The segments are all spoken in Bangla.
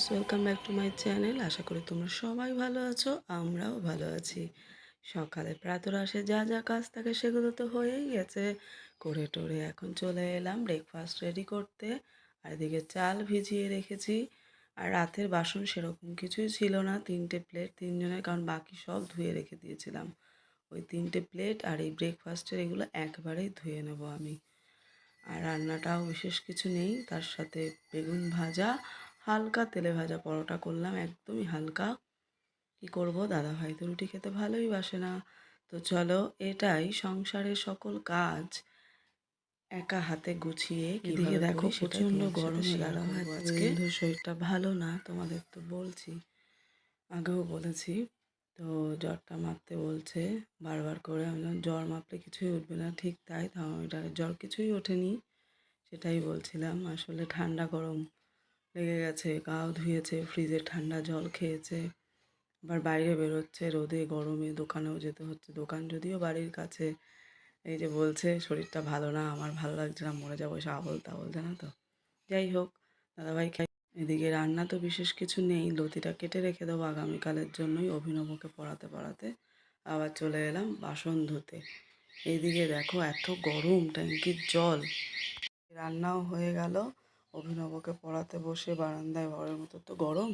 Viewers, welcome back to my channel. আশা করি তোমরা সবাই ভালো আছো, আমরাও ভালো আছি। সকালে প্রাতরাশে যা যা কাজ থাকে সেগুলো তো হয়েই গেছে। করে টোরে এখন চলে এলাম ব্রেকফাস্ট রেডি করতে। আর এদিকে চাল ভিজিয়ে রেখেছি। আর রাতের বাসন সেরকম কিছুই ছিল না, 3টে প্লেট তিনজনের, কারণ বাকি সব ধুয়ে রেখে দিয়েছিলাম। ওই 3টে প্লেট আর এই ব্রেকফাস্টের এগুলো একবারেই ধুয়ে নেব আমি। আর রান্নাটাও বিশেষ কিছু নেই, তার সাথে বেগুন ভাজা, হালকা তেলে ভাজা পরোটা করলাম, একদমই হালকা। কি করব, দাদাভাই তো রুটি খেতে ভালোই বাসে না। তো চলো, এটাই সংসারের সকল কাজ একা হাতে গুছিয়ে এদিকে দেখো প্রচণ্ড গরমে দাদাভাই আজকে শরীরটা ভালো না, তোমাদের তো বলছি, আগেও বলেছি। তো জ্বরটা মাপতে বলছে বারবার করে। আমি বললাম জ্বর মাপলে কিছুই উঠবে না, ঠিক তাই, থার্মোমিটারে জ্বর কিছুই ওঠেনি। সেটাই বলছিলাম, আসলে ঠান্ডা গরম লেগে গেছে, গাও ধুয়েছে, ফ্রিজের ঠান্ডা জল খেয়েছে, আবার বাইরে বেরোচ্ছে রোদে গরমে, দোকানেও যেতে হচ্ছে, দোকান যদিও বাড়ির কাছে। এই যে বলছে শরীরটা ভালো না, আমার ভালো লাগছে না, মরে যাবো, এসে আবল তাবল, জানো তো। যাই হোক, দাদাভাই খাই। এদিকে রান্না তো বিশেষ কিছু নেই, লতিটা কেটে রেখে দেবো আগামীকালের জন্যই, অভিনবকে পড়াতে পড়াতে আবার চলে এলাম বাসন ধুতে। এইদিকে দেখো এত গরম, ট্যাঙ্কির জল। রান্নাও হয়ে গেল, অভিনবকে পড়াতে বসে বারান্দায় ঘরের মতো তো গরম,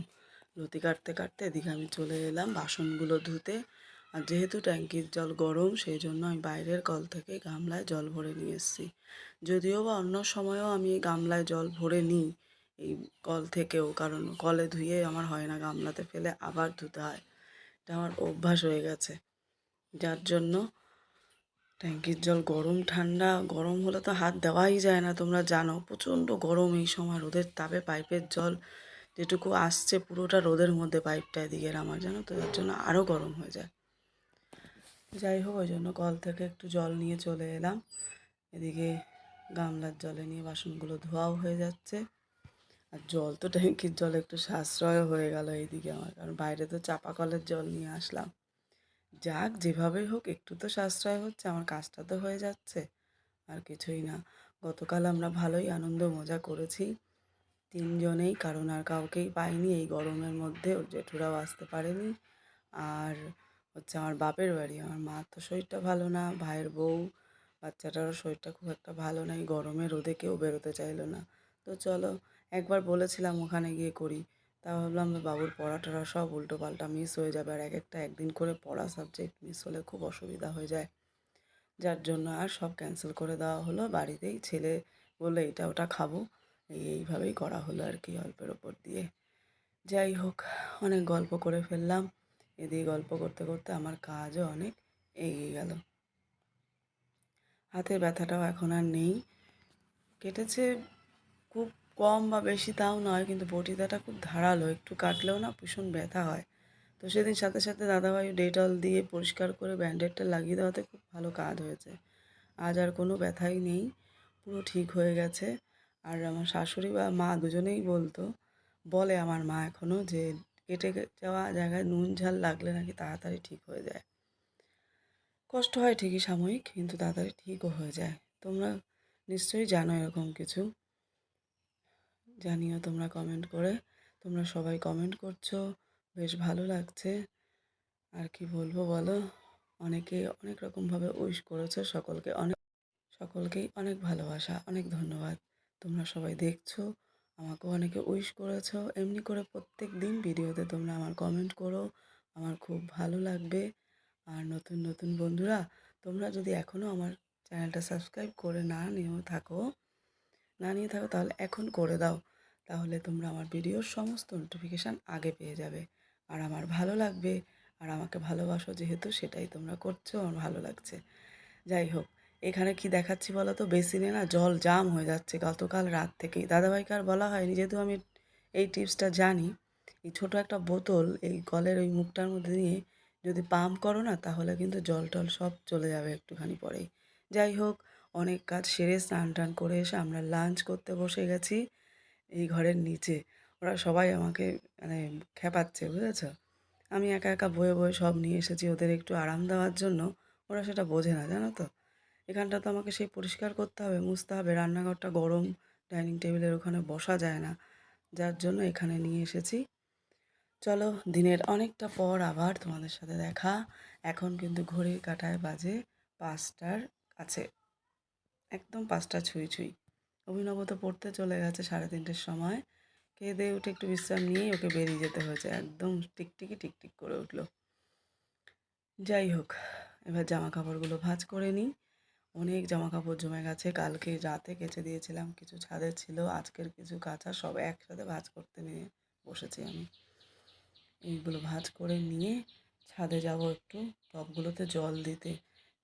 লতি কাটতে কাটতে এদিকে আমি চলে এলাম বাসনগুলো ধুতে। আর যেহেতু ট্যাঙ্কির জল গরম, সেই জন্য আমি বাইরের কল থেকে গামলায় জল ভরে নিয়ে এসেছি। যদিও বা অন্য সময়ও আমি গামলায় জল ভরে নিই এই কল থেকেও, কারণ কলে ধুয়ে আমার হয় না, গামলাতে ফেলে আবার ধুতে হয়। এটা আমার অভ্যাস হয়ে গেছে, যার জন্য ট্যাঙ্কির জল গরম ঠান্ডা, গরম হলে তো হাত দেওয়াই যায় না, তোমরা জানো প্রচণ্ড গরম এই সময়, রোদের তাপে পাইপের জল যেটুকু আসছে পুরোটা রোদের মধ্যে, পাইপটা এদিকের আমার, জানো তো, যার জন্য আরও গরম হয়ে যায়। যাই হোক, ওই জন্য কল থেকে একটু জল নিয়ে চলে এলাম। এদিকে গামলার জলে নিয়ে বাসনগুলো ধোয়াও হয়ে যাচ্ছে। আর জল তো ট্যাঙ্কির জল একটু সাশ্রয়ও হয়ে গেল এইদিকে আমার, কারণ বাইরে তো চাপা কলের জল নিয়ে আসলাম। যাক, যেভাবেই হোক একটু তো সাশ্রয় হচ্ছে, আমার কাজটা তো হয়ে যাচ্ছে, আর কিছুই না। গতকাল আমরা ভালোই আনন্দ মজা করেছি তিনজনেই, কারণ আর কাউকেই পাইনি এই গরমের মধ্যে, ওর জেঠুরাও আসতে পারেনি। আর হচ্ছে আমার বাপের বাড়ি, আমার মা তো শরীরটা ভালো না, ভাইয়ের বউ, বাচ্চাটারও শরীরটা খুব একটা ভালো না, এই গরমে রোদে কেউ বেরোতে চাইলো না। তো চলো, একবার বলেছিলাম ওখানে গিয়ে করি, তা ভাবলাম বাবুর পড়া টড়া সব উল্টো পাল্টা মিস হয়ে যাবে, আর এক একটা একদিন করে পড়া সাবজেক্ট মিস হলে খুব অসুবিধা হয়ে যায়, যার জন্য আর সব ক্যান্সেল করে দেওয়া হলো। বাড়িতেই ছেলে বললো এটা ওটা খাবো, এইভাবেই করা হলো আর কি, অল্পের ওপর দিয়ে। যাই হোক, অনেক গল্প করে ফেললাম। এদিকে গল্প করতে করতে আমার কাজও অনেক এগিয়ে গেল। হাতের ব্যথাটাও এখন আর নেই, কেটেছে খুব কম বা বেশি তাও নয়, কিন্তু বটিদাটা খুব ধারালো, একটু কাটলেও না ভীষণ ব্যথা হয়। তো সেদিন সাথে সাথে দাদাভাই ডেটল দিয়ে পরিষ্কার করে ব্যান্ডেডটা লাগিয়ে দেওয়াতে খুব ভালো কাজ হয়েছে। আজ আর কোনো ব্যথাই নেই, পুরো ঠিক হয়ে গেছে। আর আমার শাশুড়ি বা মা দুজনেই বলে আমার মা এখনও, যে কেটে যাওয়া জায়গায় নুন ঝাল লাগলে নাকি তাড়াতাড়ি ঠিক হয়ে যায়। কষ্ট হয় ঠিকই সাময়িক, কিন্তু তাড়াতাড়ি ঠিকও হয়ে যায়। তোমরা নিশ্চয়ই জানো এরকম কিছু, জানিও তোমরা কমেন্ট করে। তোমরা সবাই কমেন্ট করছো, বেশ ভালো লাগছে। আর কি বলবো বলো, অনেকে অনেক রকমভাবে উইশ করেছো, সকলকেই অনেক ভালোবাসা, অনেক ধন্যবাদ। তোমরা সবাই দেখছো, আমাকেও অনেকে উইশ করেছো, এমনি করে প্রত্যেক দিন ভিডিওতে তোমরা আমার কমেন্ট করো, আমার খুব ভালো লাগবে। আর নতুন নতুন বন্ধুরা, তোমরা যদি এখনও আমার চ্যানেলটা সাবস্ক্রাইব করে না নিয়ে থাকো তাহলে এখন করে দাও, তাহলে তোমরা আমার ভিডিওর সমস্ত নোটিফিকেশান আগে পেয়ে যাবে। আর আমার ভালো লাগবে, আর আমাকে ভালোবাসো যেহেতু, সেটাই তোমরা করছো, আমার ভালো লাগছে। যাই হোক, এখানে কি দেখাচ্ছি বলো তো, বেসিনে না জল জাম হয়ে যাচ্ছে গতকাল রাত থেকেই। দাদাভাইকে আর বলা হয়নি, যেহেতু আমি এই টিপসটা জানি। এই ছোটো একটা বোতল এই কলের ওই মুখটার মধ্যে নিয়ে যদি পাম্প করো না, তাহলে কিন্তু জল টল সব চলে যাবে একটুখানি পরেই। যাই হোক, অনেক কাজ সেরে স্নান টান করে এসে আমরা লাঞ্চ করতে বসে গেছি এই ঘরের নিচে। ওরা সবাই আমাকে মানে খেপাচ্ছে, বুঝেছো। আমি একা একা বয়ে বয়ে সব নিয়ে এসেছি ওদের একটু আরাম দেওয়ার জন্য, ওরা সেটা বোঝে না, জানো তো। এখানটা তো আমাকে সেই পরিষ্কার করতে হবে, মুছতে হবে, রান্নাঘরটা গরম, ডাইনিং টেবিলের ওখানে বসা যায় না, যার জন্য এখানে নিয়ে এসেছি। চলো, দিনের অনেকটা পর আবার তোমাদের সাথে দেখা। এখন কিন্তু ঘড়ির কাঁটায় বাজে 5টার কাছে, একদম 5টা ছুঁই ছুঁই। অভিনব তো পড়তে চলে গেছে 3:30টার সময়। খেয়ে দিয়ে উঠে একটু বিশ্রাম নিয়েই ওকে বেরিয়ে যেতে হয়েছে, একদম টিকটিকি টিকটিক করে উঠলো। যাই হোক, এবার জামা কাপড়গুলো ভাঁজ করে নিই। অনেক জামা কাপড় জমে গেছে, কালকে রাতে কেচে দিয়েছিলাম, কিছু ছাদে ছিল, আজকের কিছু কাচা, সব একসাথে ভাঁজ করতে নিয়ে বসেছি আমি। এইগুলো ভাঁজ করে নিয়ে ছাদে যাব একটু টবগুলোতে জল দিতে।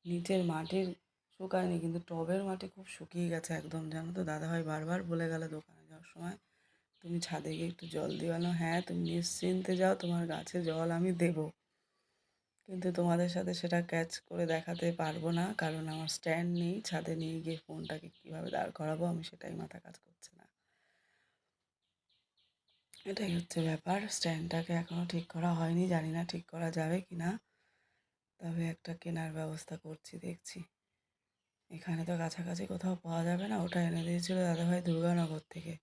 নিচের মাটির শুকায়নি, কিন্তু টবের মাটি খুব শুকিয়ে গেছে একদম, জানো তো। দাদাভাই বারবার বলে গেল দোকানে যাওয়ার সময়, তুমি ছাদে গিয়ে একটু জল দিও না। হ্যাঁ, তুমি নিশ্চিন্তে যাও, তোমার গাছে জল আমি দেবো, কিন্তু তোমাদের সাথে সেটা ক্যাচ করে দেখাতে পারবো না, কারণ আমার স্ট্যান্ড নেই। ছাদে নিয়ে গিয়ে ফোনটাকে কীভাবে দাঁড় করাবো আমি সেটাই মাথা কাজ করছে না। এটাই হচ্ছে ব্যাপার। স্ট্যান্ডটাকে এখনও ঠিক করা হয়নি, জানি না ঠিক করা যাবে কি না, তবে একটা কেনার ব্যবস্থা করছি, দেখছি। এখানে তো কাছাকাছি কোথাও পাওয়া যাবে না, ওটা এনে দিয়েছিল দাদাভাই দুর্গানগর থেকে।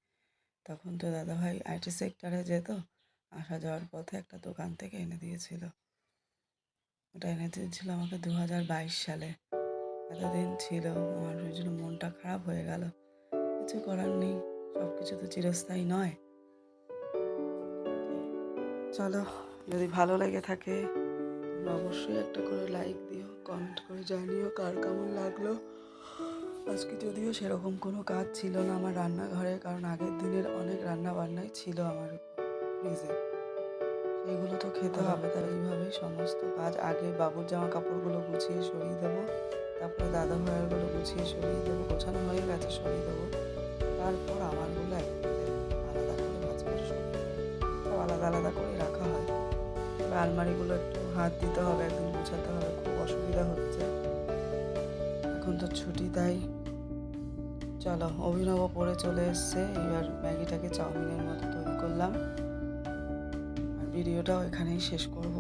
তখন তো দাদাভাই আইটি সেক্টরে যেত, আসা যাওয়ার পথে একটা দোকান থেকে এনে দিয়েছিল। ওটা এনে দিয়েছিল আমাকে 2022 সালে। এতদিন ছিল, আমার ওই জন্য মনটা খারাপ হয়ে গেল। কিছু করার নেই, সব কিছু তো চিরস্থায়ী নয়। চলো, যদি ভালো লেগে থাকে তোমরা অবশ্যই একটা করে লাইক দিও, কমেন্ট করে জানিও কার কেমন লাগলো। আজকে যদিও সেরকম কোনো কাজ ছিল না আমার রান্নাঘরে, কারণ আগের দিনের অনেক রান্না বান্নাই ছিল আমার ফ্রিজে, সেইগুলো তো খেতে হবে। তাই এইভাবেই সমস্ত কাজ, আগে বাবুর জামা কাপড়গুলো গুছিয়ে সরিয়ে দেবো, তারপরে দাদা ভাইয়েরগুলো গুছিয়ে সরিয়ে দেবো, গোছানো হয়ে গেছে সরিয়ে দেবো, তারপর আমারগুলো একসাথে আলাদা করে ভাঁজ করে সরিয়ে দেবো। সব আলাদা আলাদা করে রাখা হয়। এবার আলমারিগুলো একটু হাত দিতে হবে, একদিন গোছাতে হবে, খুব অসুবিধা হচ্ছে। এখন তো ছুটি, তাই। চলো, অভিনব পড়ে চলে এসছে, এবার ম্যাগিটাকে চাউমিনের মতো তৈরি করলাম, আর ভিডিওটাও এখানেই শেষ করব।